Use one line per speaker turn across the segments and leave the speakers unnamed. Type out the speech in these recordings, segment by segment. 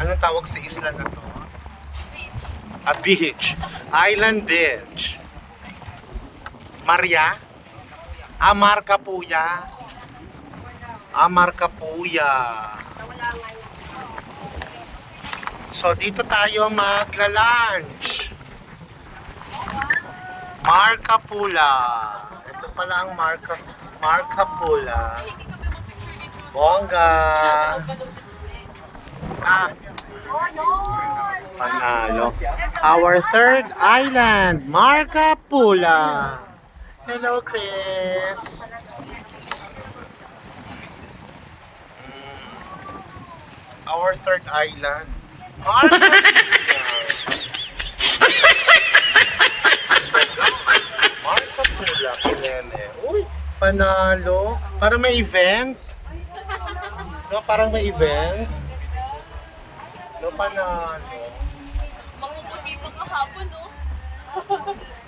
Anong tawag sa isla na to? A beach. Island beach. Maria? Amarcapuya. Amarcapuya. So dito tayo magla-lunch. Marcapula. Ito pala ang Marcapula. Bongga. Panalo. Our third island, Marcapula. Hello, Chris. Our third island, Marcapula. Marcapula, Pinene. Uy, panalo. Parang may event. No, parang may event. No, panalo.
Manguputi pa kahapon, no?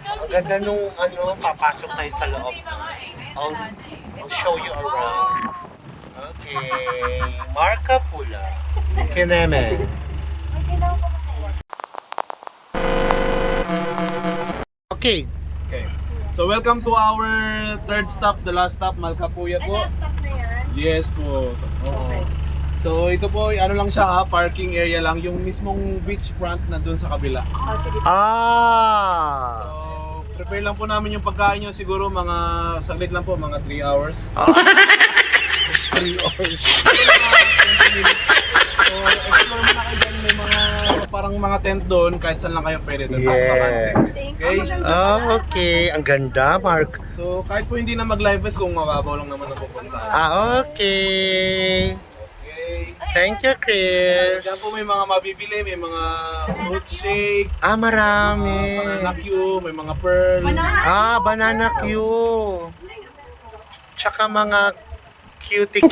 Ang ganda nung papasok tayo sa loob. I'll show you around. Okay. Marcapula. Kineme. Okay.
Okay. So welcome to our third stop, the last stop, Marcapuya po.
Last stop na yan?
Yes po. Oo. So ito po, ano lang siya ha, parking area lang, yung mismong beach front na doon sa kabila.
Oh, sige.
Ah.
So prepare lang po namin yung pagkain nyo, siguro mga saglit lang po, mga 3 hours.
3 hours.
So explore muna kayo dyan, may mga parang mga tent doon, kahit saan lang kayo pwede doon.
Yeah.
Okay?
Okay. Ang ganda, Mark.
So kahit po hindi na mag-live vest kung mababaw lang naman ang pupunta.
Okay.
Okay.
Thank you, Chris.
Diyan po may mga mabibili, may mga fruit shake,
Marami.
banana Q, may mga pearl.
Banana Q. Tsaka mga cutie Q.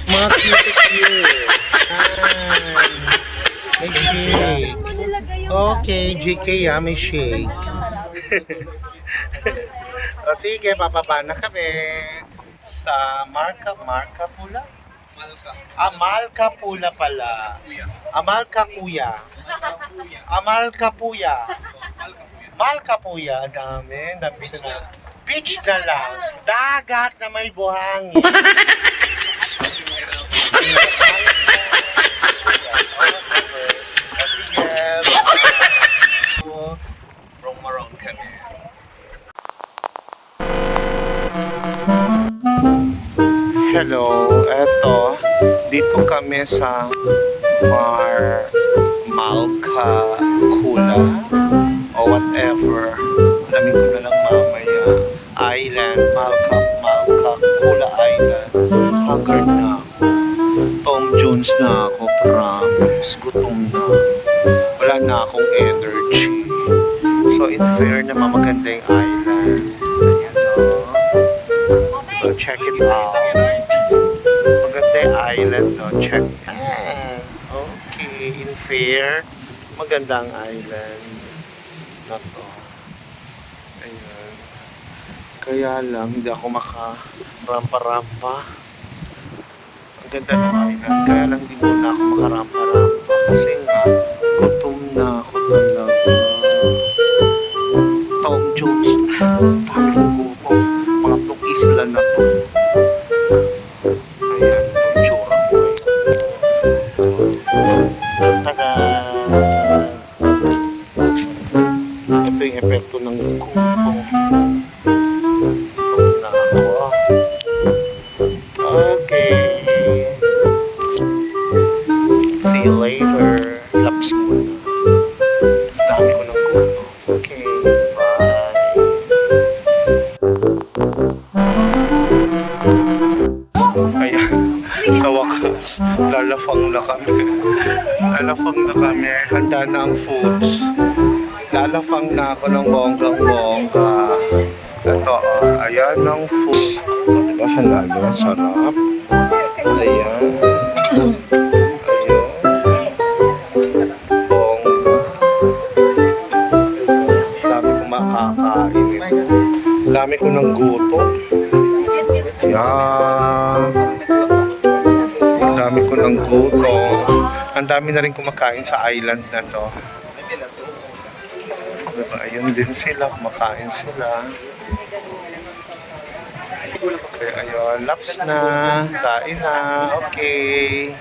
Mga cutie Q. May shake. Okay, GK may shake. O sige, papaba na kami sa Marcapula. Amalcapula pala. Amalcapuya. Amalcapuya. Malcapuya. Dami. Beach na lang. Dagat na may buhangin.
From around kami.
Hello, eto. Dito kami sa Malcapula o whatever. Alamin ko na lang mamaya. Island, Malcapula Island. Haggard na ako. Tom Jones na ako, promise. Gutom na. Wala na akong energy. So in fair na maganda yung island. Ayan o. So check it out. Maganda yung island, no? Check. Okay, in fair, maganda ang island na to. Ayan. Kaya lang, hindi ako makarampa-rampa. Ang ganda ng island. Kaya lang, hindi muna ako makarampa-rampa. Kasi nga, gutom na ako talaga. Tom Jones. Dami kong gutom. Mga tong isla na to. Ayan, itong tsura ko eh. Tada! Ito yung epekto ng gutom. Gutom na ako ah. Okay. See you later. Laps muna. Dami ko ng gutom. Okay, bye. Ayan, sa wakas, lalafang na kami. Lalafang na kami. Handa na ang foods. Lalafang na ako ng bonggang-bongga. Ito, ayan ang food. Diba, sandalo? Sarap. Ayan. Dami ko ng gutom. Yan. Dami ko ng gutom. Ang dami na rin kumakain sa island na to. Diba? Ayun din sila, kumakain sila. Kaya ayun, laps na, kain na, okay.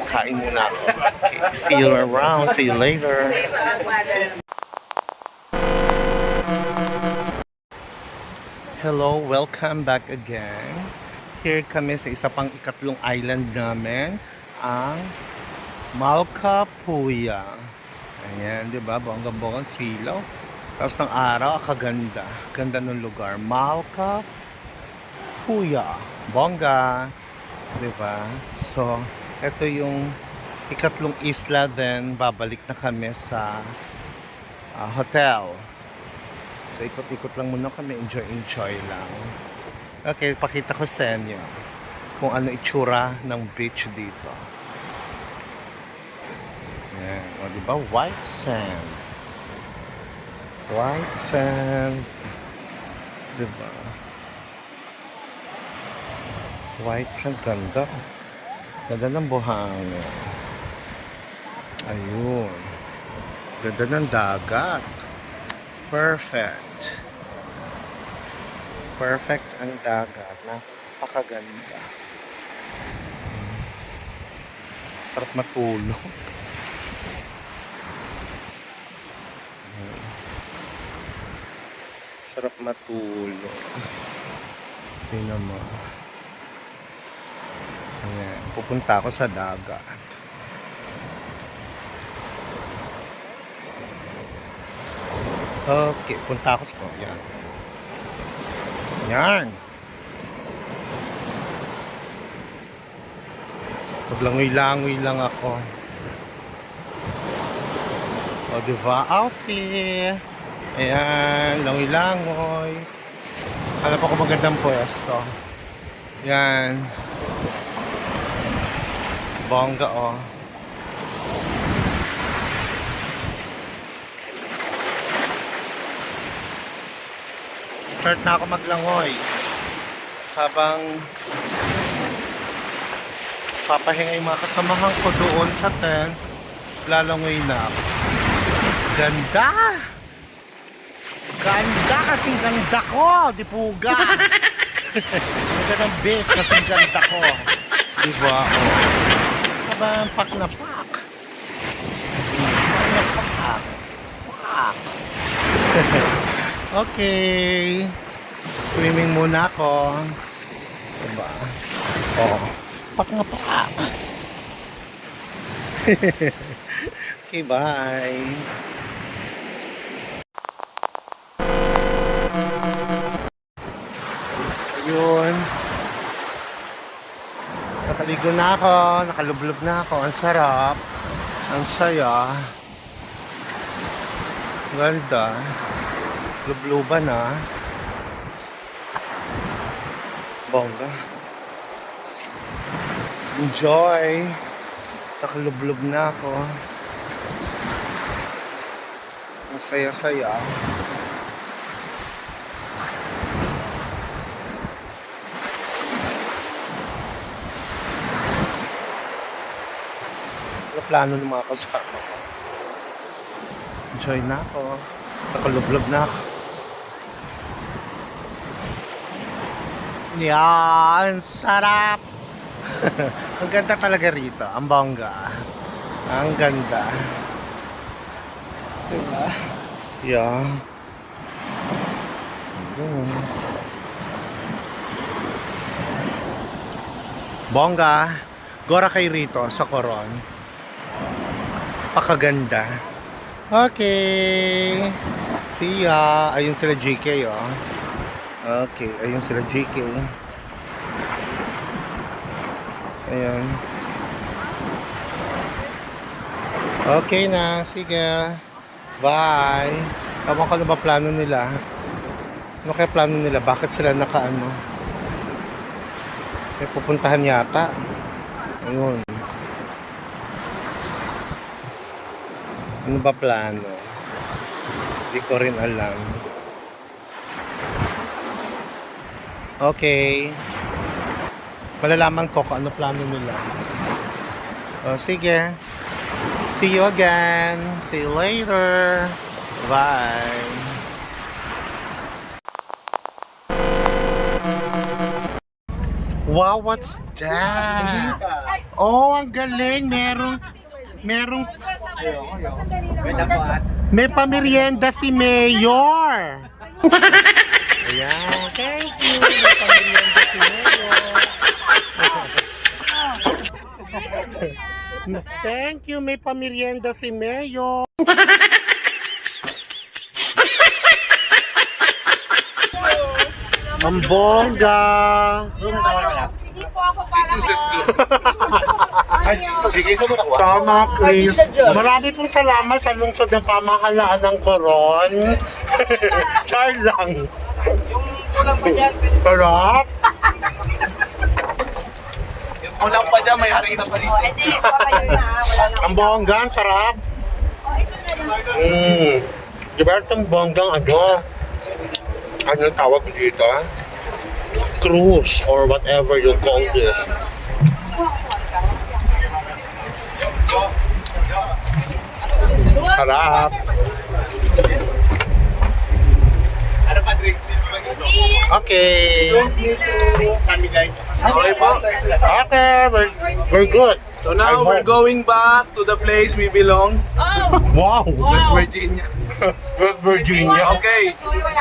Kain muna ako. Okay. See you around, see you later. Hello, welcome back again. Here kami sa isa pang ikatlong island namin, ang Malcapuya. Ayan, di ba? Bonggang-bonggang silaw. Tapos ng araw, kaganda. Ganda ng lugar. Malcapuya. Bongga. Di ba? So, ito yung ikatlong isla, then babalik na kami sa hotel. So, ikot-ikot lang muna kami. Enjoy lang. Okay, pakita ko sa inyo kung ano itsura ng beach dito. Yan. O, diba? White sand. White sand. Diba? White sand. Ganda. Ganda ng buhangin. Ayun. Ganda ng dagat. Perfect. Perfect ang dagat. Napakaganda. Sarap matulog. Sarap matulog. Tingnan mo. Ayan. Pupunta ako sa dagat. Okay. Punta ako sa... Ayan. Yan. Paglangoy-langoy lang ako. O, diba? Outfit. Ayan. Langoy-langoy. Hanap ako magandang pwesto. Yan. Bongga, oh. Start na ako maglangoy habang papahinga yung mga kasamahan ko doon sa tent. Lalangoy na ako. Ganda! Ganda kasing ganda ko! Dipuga! Ganda ng beach kasing ganda ko. Diba? Oh. Habang pak na pak. Pak na pak. Pak. Okay. Swimming muna ako. Diba? Oh. Pak nga pak. Okay, bye. Ayun. Nakaligo na ako. Nakalublob na ako. Ang sarap. Ang saya. Ganda. Lubluban na. Bongga. Enjoy. Nakalublob na ako. Ang saya-saya. Ano plano ng mga kasama ko? Enjoy na ako. Nakalublob na ako. Yan, sarap. Ang ganda talaga rito, ang bongga. Ang ganda. Diba? Yeah. Bongga. Gora kay rito sa Coron. Pakaganda. Okay. See ya. Ayun sila JK, oh. Okay, ayun sila JK. Ayun. Okay na, sige. Bye. Tawag ko na ba plano nila? Ano kaya plano nila? Bakit sila nakaano? May pupuntahan yata. Ayun. Ano ba plano? Hindi ko rin alam. Okay. Malalaman ko kung ano plano nila. O, sige. See you again. See you later. Bye. Wow, what's that? Oh, ang galing. Merong may pamerienda si Mayor. Ayan, thank you. May pamerienda si Mayor. Thank you, may pamerienda si Mayor. Ang bongga.
Hindi po ako para
Sige, isa mo nakuha.
Tama, Chris. Marami pong salamat sa lungsod ng pamahalaan ng Coron. Char lang.
Yung kulang pa dyan.
Sarap.
Yung kulang pa dyan, may harina pa rin.
Hindi, papayo na. Wala na.
Ang bongga, ang sarap. Diba itong bonggang ano tawag dito? Cruise or whatever you call this. Sarap.
Ano pa drink?
Okay.
Okay po.
Okay, we're good.
So now
I'm
we're
home.
going back to the place we belong,
Oh!
Wow.
West Virginia.
West Virginia.
Okay.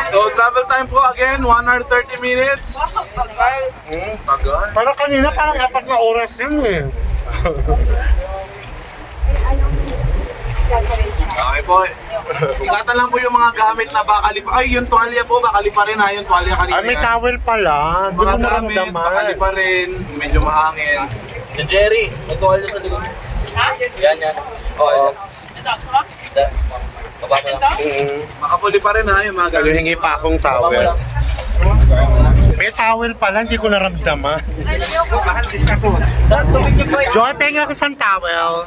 So travel time po again, 1 hour 30 minutes. Tagal.
Parang kanina parang 4 na oras yun eh.
Okay po. Ingatan lang po yung mga gamit na bakali pa. Ay, yung tuwalya po, bakali pa rin ha. Yung tuwalya kanina.
Ay, may
yan.
towel pala. Hindi
Mga
mo
gamit, bakali
naramdaman.
pa rin. Medyo mahangin. Yung Jerry, may tuwalya sa likod. Ha? Yan, yan. Oo. Baba mo lang. Makapuli pa rin ha, yung mga
Kaya
gamit.
hingi pa akong
Baba mo
towel.
lang.
May towel pala, hindi ko naramdaman.
Mahal, discount po.
Joy, pengi ako isang towel.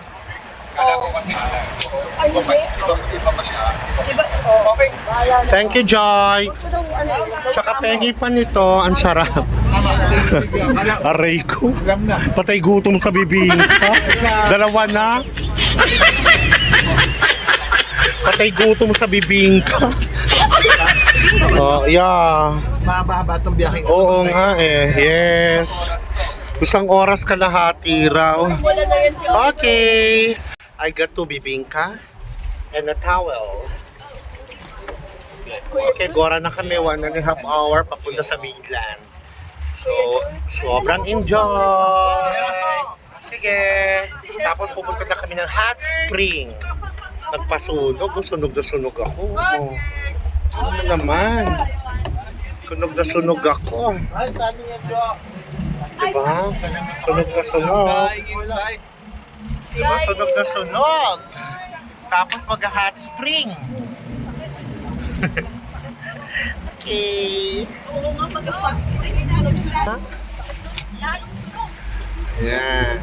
Thank you, Joy. Tsaka pengi pa nito, ang sarap. Aray ko. Patay gutom sa bibingka. Dalawa na. Patay gutom sa bibingka. Oh, yeah.
Mahaba itong biyahe.
Oo nga eh. Yes. Isang oras kalahati raw.
Wala na rin si
Okay. I got two bibingka and a towel. Okay, gora na kami 1.5 hour papunta sa mainland. So, sobrang enjoy! Sige! Tapos pupunta na kami ng hot spring. Nagpasunog, sunog na sunog ako. Ano naman? Sunog na sunog ako.
Ay, sabi niya, Jo.
Diba? Sunog na sunog.
Dying inside.
Diba? Sunog na sunog. Tapos mag-hot spring. Okay.
Oo nga, mag-hot spring. Sunog-sunog. Lalong sunog.
Yeah.